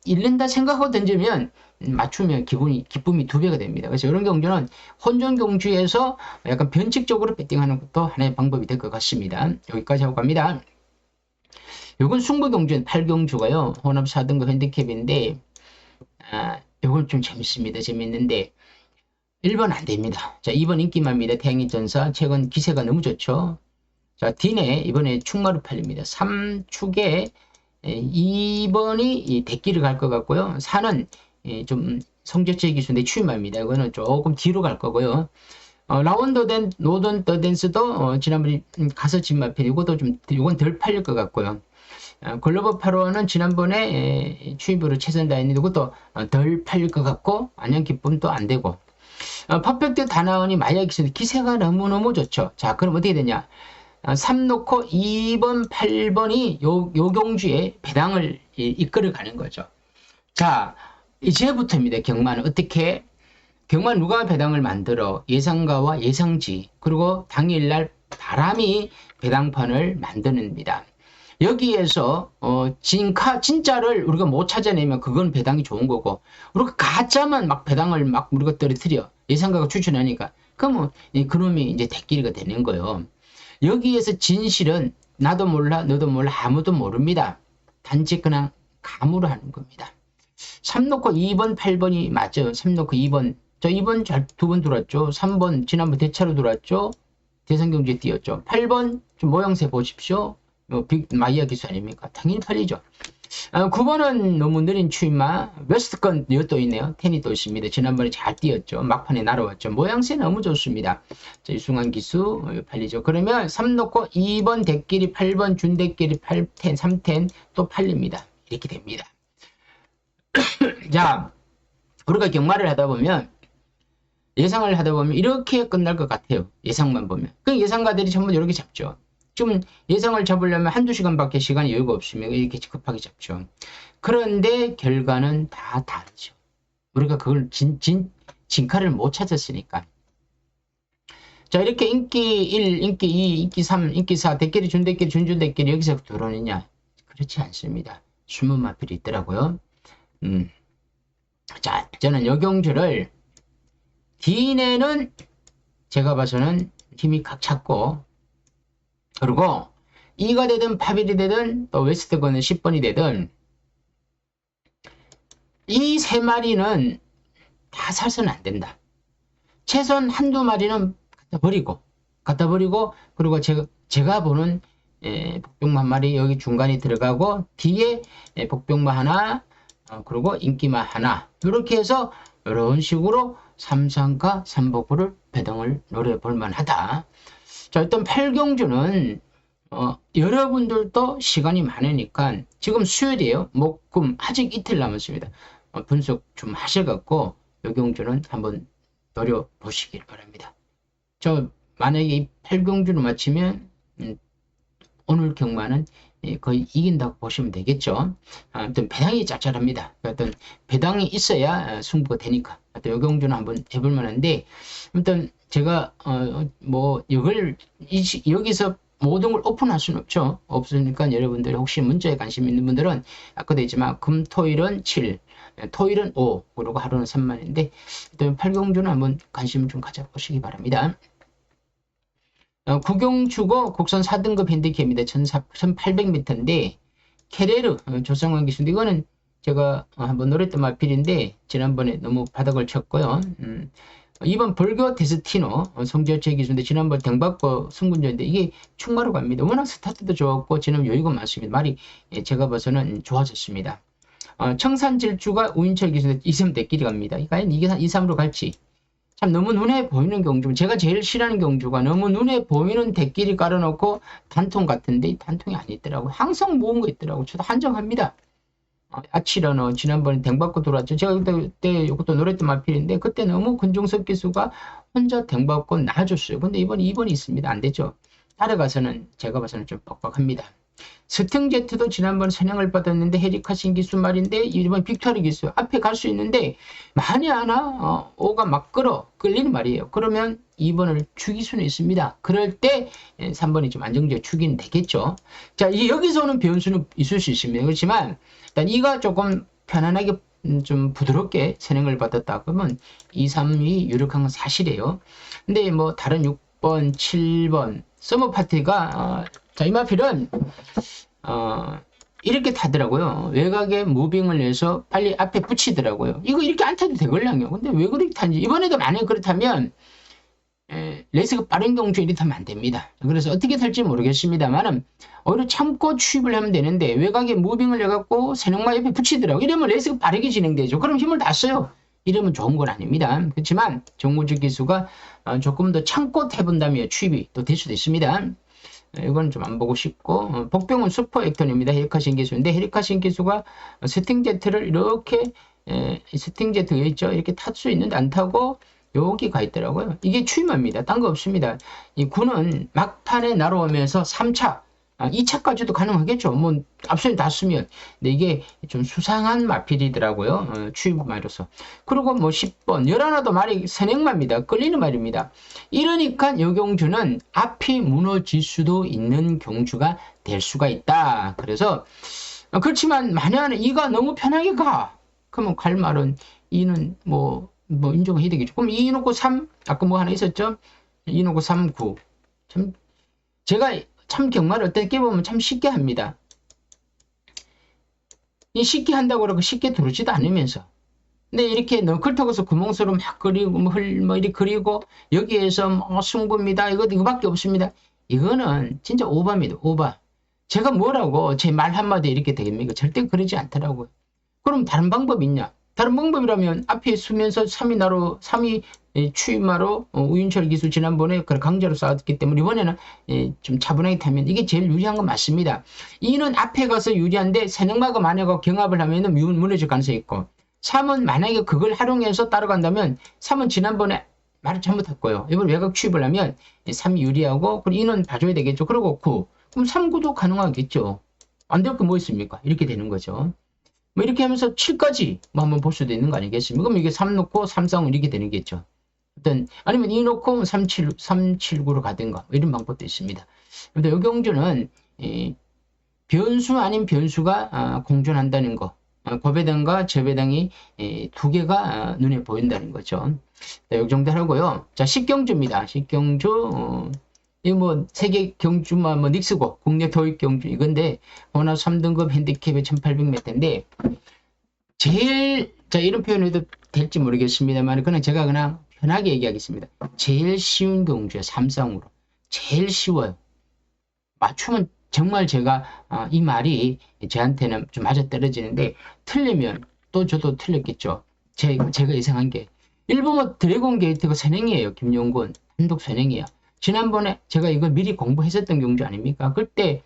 잃는다 생각하고 던지면 맞추면 기쁨이 2배가 됩니다. 그래서 이런 경주는 혼전 경주에서 약간 변칙적으로 배팅하는 것도 하나의 방법이 될 것 같습니다. 여기까지 하고 갑니다. 요건 승부 경주는 8경주가요. 혼합 4등급 핸디캡인데 요건 좀 재밌습니다. 재밌는데 1번 안 됩니다. 자, 2번 인기만입니다. 태양의 전사. 최근 기세가 너무 좋죠. 자, D네 이번에 축마로 팔립니다. 3축에 2번이 대끼를 갈 것 같고요. 4는 좀 성적제 기수인데 추임합니다. 이거는 조금 뒤로 갈 거고요. 라운드 노던 더 댄스도 지난번에 가서 진마편 이것도 좀 이건 덜 팔릴 것 같고요. 글로벌 8호는 지난번에 추입으로 최선 다했는데 이것도 덜 팔릴 것 같고 안녕 기쁨도 안 되고 퍼펙트 다나은이 마약 기세가 너무너무 좋죠. 자, 그럼 어떻게 되냐? 3 놓고 2번, 8번이 요 경주에 배당을 이끌어 가는 거죠. 자, 이제부터입니다. 경마는 어떻게? 경마 누가 배당을 만들어? 예상가와 예상지, 그리고 당일날 바람이 배당판을 만드는입니다. 여기에서 진짜를 우리가 못 찾아내면 그건 배당이 좋은 거고 우리가 가짜만 막 배당을 막 우리가 떨어뜨려 예상가가 추천하니까 그러면 그놈이 이제 대끼리가 되는 거예요. 여기에서 진실은 나도 몰라 너도 몰라 아무도 모릅니다. 단지 그냥 감으로 하는 겁니다. 3 놓고 2번 8번이 맞죠. 3 놓고 2번 저 2번 두 번 들어왔죠. 3번 지난번 대차로 들어왔죠. 대성경제 띄었죠. 8번 좀 모양새 보십시오. 마이야 기수 아닙니까? 당연히 8이죠. 9번은 너무 느린 추임마 웨스트건 이것도 있네요. 10이 또 있습니다. 지난번에 잘 띄었죠. 막판에 날아왔죠. 모양새 너무 좋습니다. 자, 유승환 기수 8이죠. 그러면 3 놓고 2번 대끼리 8번 준대끼리 8, 10, 3, 10 또 8입니다. 이렇게 됩니다. 자, 우리가 경마를 하다 보면 예상을 하다 보면 이렇게 끝날 것 같아요. 예상만 보면. 그 예상가들이 전부 이렇게 잡죠. 좀 예상을 잡으려면 한두 시간밖에 시간이 여유가 없으면 이렇게 급하게 잡죠. 그런데 결과는 다 다르죠. 우리가 그걸 진카를 못 찾았으니까. 자, 이렇게 인기 1, 인기 2, 인기 3, 인기 4, 대끼리, 준대끼리, 준준대끼리 여기서 들어오느냐? 그렇지 않습니다. 숨은 마필이 있더라고요. 자, 저는 요 경주를 D내는 제가 봐서는 힘이 각 찼고, 그리고 2가 되든 8일이 되든 또 웨스트건은 10번이 되든 이 세 마리는 다 사서는 안 된다. 최소한 한두 마리는 갖다 버리고 그리고 제가 보는 복병마 한 마리 여기 중간에 들어가고 뒤에 복병마 하나 그리고 인기마 하나 이렇게 해서 이런 식으로 삼상과 삼복부를 배당을 노려볼 만하다. 자, 일단 8경주는 여러분들도 시간이 많으니까 지금 수요일이에요. 목, 금 아직 이틀 남았습니다. 분석 좀 하셔갖고 요 경주는 한번 노려보시길 바랍니다. 저 만약에 이 8경주를 마치면 오늘 경마는 거의 이긴다고 보시면 되겠죠. 아무튼 배당이 짭짤합니다. 어떤 배당이 있어야 승부가 되니까. 또 요 경주는 한번 해볼 만한데, 아무튼 제가 뭐 이걸 여기서 모든 걸 오픈할 수는 없죠. 없으니까 여러분들 혹시 문자에 관심 있는 분들은 아까도 했지만 금, 토일은 7, 토일은 5, 그리고 하루는 3만인데 또 8경주는 한번 관심을 좀 가져보시기 바랍니다. 구경주고 국선 4등급 핸디캡입니다. 1800m인데 케레르 조성환 기수인데 이거는 제가 한번 노랬던 마필인데 지난번에 너무 바닥을 쳤고요. 이번 벌교 데스티노 성지어체 기수인데 지난번 등받고 승군전인데 이게 충마로 갑니다. 워낙 스타트도 좋았고 지금 여유가 많습니다. 말이 제가 봐서는 좋아졌습니다. 청산질주가 우인철 기수인데 2, 3대끼리 갑니다. 과연 이게 2, 3으로 갈지 참 너무 눈에 보이는 경주. 제가 제일 싫어하는 경주가 너무 눈에 보이는 대끼리 깔아놓고 단통 같은데 단통이 아니더라고요. 항상 모은 거 있더라고요. 저도 한정합니다. 아치러너 지난번에 댕받고 돌았죠. 제가 그때 이것도 노랬던 마필인데 그때 너무 근종석 기수가 혼자 댕받고 놔줬어요. 근데 이번 2번이 있습니다. 안 되죠. 따라가서는 제가 봐서는 좀 뻑뻑합니다. 스팅제트도 지난번 선행을 받았는데 헤리카신 기수 말인데 이번 빅토리 기수 앞에 갈 수 있는데 만에 하나 오가 막 끌리는 말이에요. 그러면 2번을 죽일 수는 있습니다. 그럴 때 3번이 좀 안정적으로 죽이는 되겠죠. 자, 여기서 오는 변수는 있을 수 있습니다. 그렇지만 일단 2가 조금 편안하게 좀 부드럽게 선행을 받았다 그러면 2, 3이 유력한 건 사실이에요. 근데 뭐 다른 6번, 7번 서머 파티가 자, 이 마필은 이렇게 타더라고요. 외곽에 무빙을 해서 빨리 앞에 붙이더라고요. 이거 이렇게 안 타도 되걸랑요. 근데 왜 그렇게 타는지 이번에도 만약에 그렇다면 레이스가 빠른 경주에 이렇게 타면 안 됩니다. 그래서 어떻게 탈지 모르겠습니다만 오히려 참고 추입을 하면 되는데 외곽에 무빙을 해갖고 세능마 옆에 붙이더라고요. 이러면 레이스가 빠르게 진행되죠. 그럼 힘을 다 써요. 이러면 좋은 건 아닙니다. 그렇지만 정무주 기수가 조금 더 참고 해본다면 추입이 또 될 수도 있습니다. 이건 좀 안 보고 싶고 복병은 슈퍼 액턴입니다. 헤리카신 기수인데 헤리카신 기수가 스팅제트를 이렇게 스팅제트 있죠. 이렇게 탈 수 있는데 안 타고 여기 가 있더라고요. 이게 추임합니다. 딴 거 없습니다. 이 군은 막판에 날아오면서 3차 2차까지도 가능하겠죠. 뭐 앞선이 다 쓰면. 근데 이게 좀 수상한 마필이더라고요. 추임말로서. 그리고 뭐 10번 열하나도 말이 선행마입니다. 끌리는 말입니다. 이러니까 요 경주는 앞이 무너질 수도 있는 경주가 될 수가 있다. 그래서 그렇지만 만약에 2가 너무 편하게 가. 그러면 갈 말은 2는 뭐 뭐 인정을 해야 되겠죠. 그럼 2 놓고 3, 아까 뭐 하나 있었죠? 2 놓고 3, 9. 참, 제가 참 경마를 어떻게 보면 참 쉽게 합니다. 이 쉽게 한다고 그러고 쉽게 들어오지도 않으면서. 근데 이렇게 너클턱에서 구멍수로 막 그리고 뭐 이렇게 그리고 여기에서 뭐 승부입니다. 이거밖에 없습니다. 이거는 진짜 오바입니다. 오바. 제가 뭐라고 제 말 한마디에 이렇게 되겠습니까? 절대 그러지 않더라고요. 그럼 다른 방법이 있냐? 다른 방법이라면 앞에 쓰면서 3위 추임마로 우윤철 기수 지난번에 강제로 싸웠기 때문에 이번에는 좀 차분하게 타면 이게 제일 유리한 건 맞습니다. 2는 앞에 가서 유리한데 세능마가 만약에 경합을 하면 무너질 가능성이 있고 3은 만약에 그걸 활용해서 따라간다면 3은 지난번에 말을 잘못했고요. 이번 외곽 추입을 하면 3이 유리하고 그리고 2는 봐줘야 되겠죠. 그리고 9. 그럼 3, 9도 가능하겠죠. 안 될 거 뭐 있습니까? 이렇게 되는 거죠. 뭐 이렇게 하면서 7까지 뭐 한번 볼 수도 있는 거 아니겠습니까? 그럼 이게 3 놓고 3, 4, 이렇게 되는 겠죠. 어떤 아니면 2 놓고 3, 7, 9로 가든가 뭐 이런 방법도 있습니다. 근데 이 경주는 변수 아닌 변수가 공존한다는 거. 고배당과 저배당이 두 개가 눈에 보인다는 거죠. 이 정도 하고요. 자, 식경주입니다. 식경주 이 뭐 세계 경주만 뭐 닉스고 국내 토익 경주 이건데 호나 3등급 핸디캡이 1800m인데 제일 자 이런 표현해도 될지 모르겠습니다만 그냥 제가 그냥 편하게 얘기하겠습니다. 제일 쉬운 경주예요. 삼성으로 제일 쉬워요. 맞추면 정말 제가 이 말이 저한테는 좀 맞아떨어지는데 틀리면 또 저도 틀렸겠죠. 제가 예상한 게 일본어 드래곤 게이트가 선행이에요. 김용곤 단독 선행이야. 지난번에 제가 이걸 미리 공부했었던 경주 아닙니까? 그때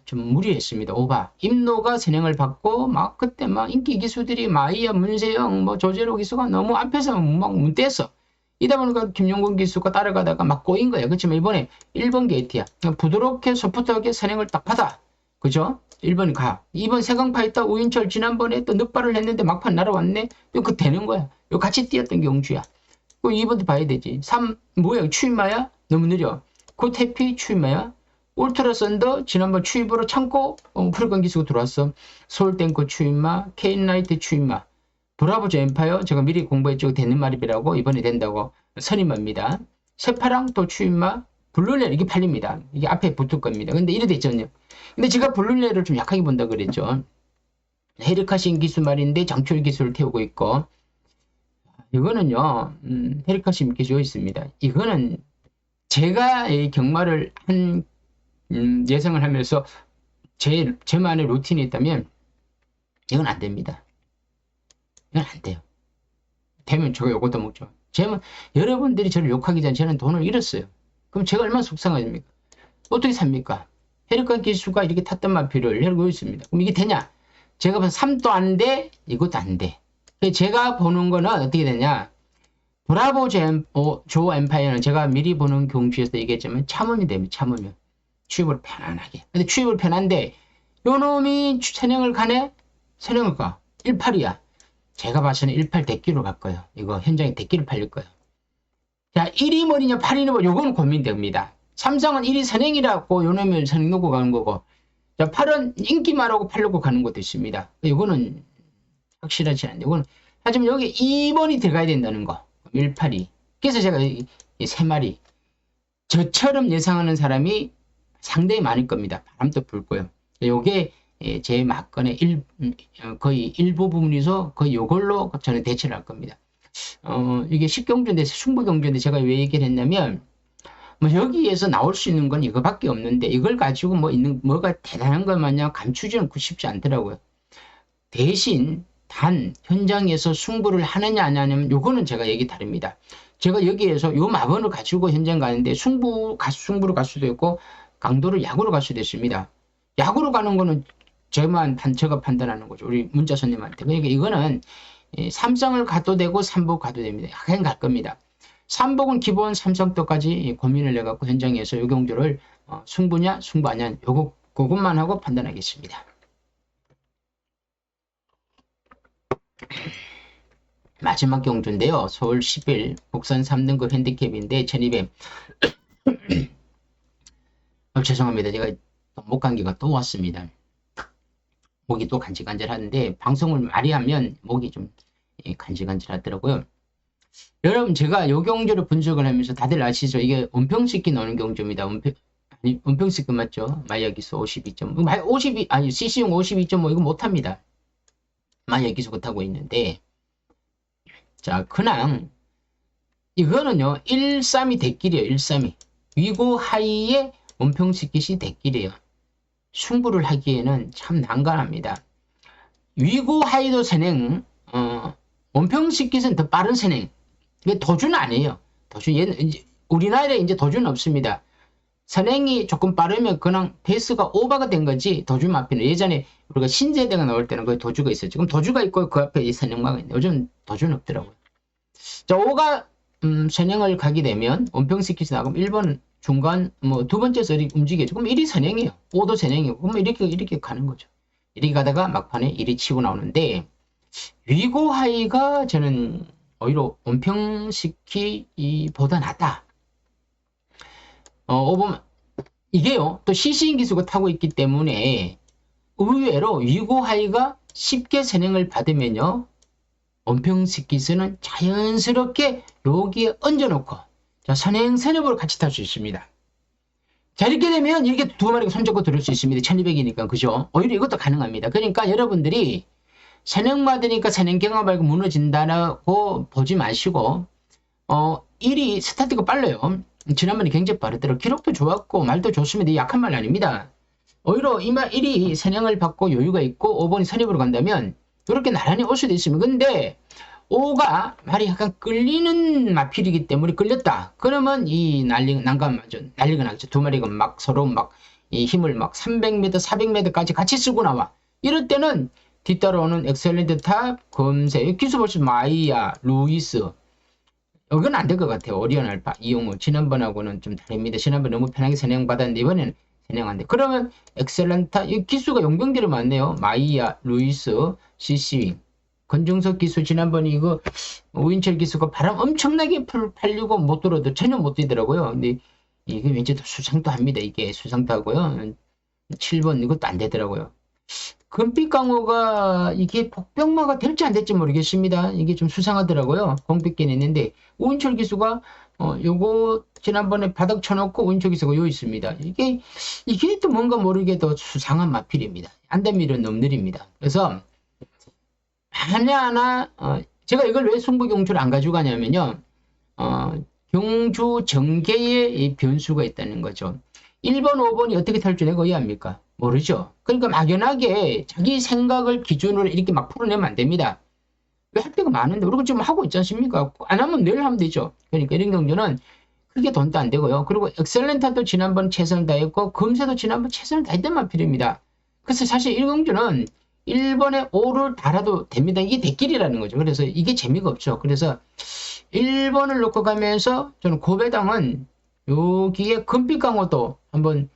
좀 무리했습니다. 오바. 임노가 선행을 받고 막 그때 막 인기 기수들이 마이야 문세영 뭐 조재로 기수가 너무 앞에서 막 문대서 이다 보니까 김용곤 기수가 따라가다가 막 꼬인 거예요. 그렇지만 이번에 1번 게이트야. 그냥 부드럽게 소프트하게 선행을 딱 받아. 그죠? 1번이 가. 2번 세강파 있다. 우인철 지난번에 또 늑발을 했는데 막판 날아왔네. 이거 되는 거야. 이거 같이 뛰었던 경주야. 그 2번도 봐야 되지. 3 뭐야? 추임마야? 너무 느려. 고테피 추임마야? 울트라 썬더 지난번 추입으로 참고 프로건 기수가 들어왔어. 서울땡코 추임마, 케인라이트 추임마. 브라보즈 엠파이어 제가 미리 공부했죠. 되는 말이라고 이번에 된다고 선임합니다. 새파랑 또 추임마, 블루렐 이게 팔립니다. 이게 앞에 붙을 겁니다. 근데 이래 됐잖아요. 근데 제가 블루렐을 좀 약하게 본다 그랬죠. 헤르카신 기수 말인데 장출 기수를 태우고 있고 이거는요. 헤르카신 기수 여기 있습니다. 이거는 제가 이 경마를 한 예상을 하면서 제만의 루틴이 있다면 이건 안 됩니다. 이건 안 돼요. 되면 제가 요것도 먹죠. 여러분들이 저를 욕하기 전에 저는 돈을 잃었어요. 그럼 제가 얼마나 속상합니까? 어떻게 삽니까? 혈관 기수가 이렇게 탔던 마피를 혈고 있습니다. 그럼 이게 되냐? 제가 봐서 3도 안 돼, 이것도 안 돼. 제가 보는 거는 어떻게 되냐? 브라보 조 엠파이어는 제가 미리 보는 경주에서 얘기했지만 참음이 됩니다. 참으면. 취입을 편안하게. 근데 취입을 편한데 요 놈이 선행을 가네? 선행을 가. 18이야. 제가 봐서는 18 대기로 갈 거예요. 이거 현장에 대기를 팔릴 거예요. 자, 1이 뭐냐 8이 뭐냐 요거는 고민됩니다. 삼성은 1이 선행이라고 요 놈을 선행 놓고 가는 거고 자, 8은 인기말하고 팔려고 가는 것도 있습니다. 이거는 확실하지 않네요. 이거는 하지만 여기 2번이 들어가야 된다는 거. 18이. 그래서 제가 이 세 마리 저처럼 예상하는 사람이 상당히 많을 겁니다. 바람도 불고요. 요게 제 막건의 거의 일부 부분에서 거의 요걸로 저는 대처를 할 겁니다. 이게 식경주인데 승부경주인데 제가 왜 얘기를 했냐면 뭐 여기에서 나올 수 있는 건 이거밖에 없는데 이걸 가지고 뭐가 대단한 것 마냥 감추지는 쉽지 않더라고요. 대신 단 현장에서 승부를 하느냐 안 하냐면 요거는 제가 얘기 다릅니다. 제가 여기에서 요 마번을 가지고 현장 가는데 승부로 갈 수도 있고 강도를 야구로 갈 수도 있습니다. 야구로 가는 거는 제가 판단하는 거죠. 우리 문자 손님한테. 그러니까 이거는 삼성을 가도 되고 삼복 가도 됩니다. 그냥 갈 겁니다. 삼복은 기본 삼성도까지 고민을 해갖고 현장에서 요 경주를 승부냐 승부 아니냐 그것만 하고 판단하겠습니다. 마지막 경주인데요. 서울 10일 국산 3등급 핸디캡인데 1200 죄송합니다. 제가 목감기가 또 왔습니다. 목이 또 간질간질하는데 방송을 많이 하면 목이 좀 간질간질하더라고요. 여러분, 제가 요 경주를 분석을 하면서 다들 아시죠? 이게 원평식기 나오는 경주입니다. 원평식기 맞죠? 마이야기수 52.5, CC용 52.5 이거 못합니다. 마이야기수가 타고 있는데, 자, 그냥 이거는요 132 대길이에요. 132 위고 하이의 원평식깃이 대길이에요. 승부를 하기에는 참 난감합니다. 위고 하이도 선행, 원평식깃은 더 빠른 선행. 이게 도주는 아니에요. 도주 이제 우리나라에 이제 도주는 없습니다. 선행이 조금 빠르면 그냥 페이스가 오버가 된 거지 도주 앞에는. 예전에 우리가 신세대가 나올 때는 거의 도주가 있었죠. 지금 도주가 있고 그 앞에 이 선행마가 있는데 요즘 도주는 없더라고요. 자, 5가 선행을 가게 되면 원평식깃이 나가면 1번 중간 두 번째에서 움직이죠. 그럼 1이 선행이에요. 5도 선행이고 그러면 이렇게 가는 거죠. 이렇게 가다가 막판에 1이 치고 나오는데 위고 하이가 저는 오히려 원평식기보다 낫다. 보면 이게요 또 시시인 기수가 타고 있기 때문에 의외로 위고 하이가 쉽게 선행을 받으면요 원평식기수는 자연스럽게 여기에 얹어놓고 자, 선행 선협으로 같이 탈 수 있습니다. 자, 이렇게 되면 이렇게 두 마리가 손잡고 들을 수 있습니다. 1200이니까 그죠? 오히려 이것도 가능합니다. 그러니까 여러분들이 선행 받으니까 선행 경험 말고 무너진다고 보지 마시고 1이 스타트가 빨라요. 지난번에 굉장히 빠르더라고요. 기록도 좋았고 말도 좋습니다. 약한 말 아닙니다. 오히려 1이 선행을 받고 여유가 있고 5번이 선입으로 간다면 이렇게 나란히 올 수도 있습니다. 근데 5가 말이 약간 끌리는 마필이기 때문에 끌렸다. 그러면 이 난감 맞죠. 난리가 나죠. 두 마리가 막 서로 막 이 힘을 막 300m, 400m까지 같이 쓰고 나와. 이럴 때는 뒤따라오는 엑셀런트 탑, 검색, 기수 보시면 마이야, 루이스. 이건 안 될 것 같아요. 오리온 알파, 이용호. 지난번하고는 좀 다릅니다. 지난번 너무 편하게 선행받았는데 이번에는 선행 안 돼. 그러면 엑셀런타, 이 기수가 용병들이 많네요. 마이야, 루이스, CC윙. 권중석 기수 지난번에 이거 우인철 기수가 바람 엄청나게 팔리고 못 들어도 전혀 못 뛰더라고요. 근데 이게 왠지 또 수상도 합니다. 이게 수상도 하고요. 7번 이것도 안 되더라고요. 금빛강호가 이게 복병마가 될지 안 될지 모르겠습니다. 이게 좀 수상하더라고요. 공백기는 있는데 우인철 기수가 요거 지난번에 바닥 쳐놓고 우인철 기수가 요 있습니다. 이게 또 뭔가 모르게 더 수상한 마필입니다. 안대밀은 너무 느립니다. 그래서 하나하나 제가 이걸 왜 승부경주를 안 가져가냐면요. 경주 전개에 이 변수가 있다는 거죠. 1번, 5번이 어떻게 탈 줄 내가 이해합니까? 모르죠. 그러니까 막연하게 자기 생각을 기준으로 이렇게 막 풀어내면 안 됩니다. 왜 할 때가 많은데 우리가 지금 하고 있지 않습니까? 안 하면 내일 하면 되죠. 그러니까 이런 경주는 크게 돈도 안 되고요. 그리고 엑셀렌타도 지난번 최선을 다했고 금세도 지난번 최선을 다했단 말입니다. 그래서 사실 이 경주는 1번에 5를 달아도 됩니다. 이게 대길이라는 거죠. 그래서 이게 재미가 없죠. 그래서 1번을 놓고 가면서 저는 고배당은 여기에 금빛강호도 한번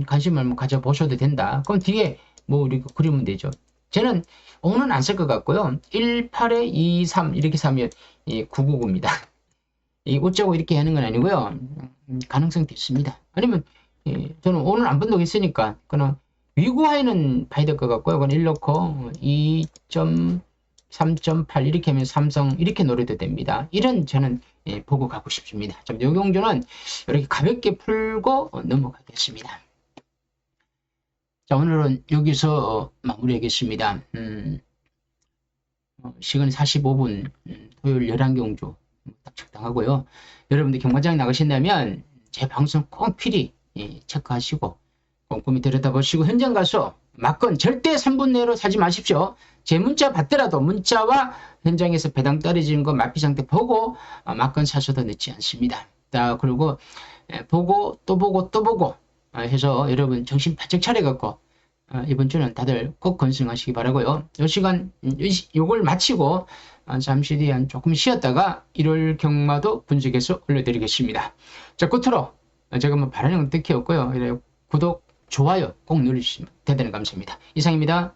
관심을 한번 가져보셔도 된다. 그럼 뒤에 뭐 우리 그리면 되죠. 저는 5는 안 쓸 것 같고요. 1, 8에 2, 3 이렇게 사면 999입니다. 이 어쩌고 이렇게 하는 건 아니고요. 가능성도 있습니다. 아니면 저는 5는 안 번독했으니까 그냥 위구하이는 봐야 될 것 같고요. 그건 1 넣고 2.3.8 이렇게 하면 삼성 이렇게 노려도 됩니다. 이런 저는 보고 가고 싶습니다. 좀 요경주는 이렇게 가볍게 풀고 넘어가겠습니다. 자, 오늘은 여기서 마무리하겠습니다. 시간이 45분, 토요일 11경주 딱 적당하고요. 여러분들 경마장 나가신다면 제 방송 꼭 필히 체크하시고 꼼꼼히 들여다보시고 현장 가서 막건 절대 3분 내로 사지 마십시오. 제 문자 받더라도 문자와 현장에서 배당 떨어지는 거 마피 상태 보고 막건 사셔도 늦지 않습니다. 자, 그리고 보고 또 보고 또 보고 해서 여러분 정신 바짝 차려갖고 이번 주는 다들 꼭 건승하시기 바라고요. 이 시간 요걸 마치고 잠시 뒤에 조금 쉬었다가 1월 경마도 분석해서 올려드리겠습니다. 자, 끝으로 제가 뭐 바라는 건 뜻이 없고요. 구독, 좋아요 꼭 눌러주시면 대단히 감사합니다. 이상입니다.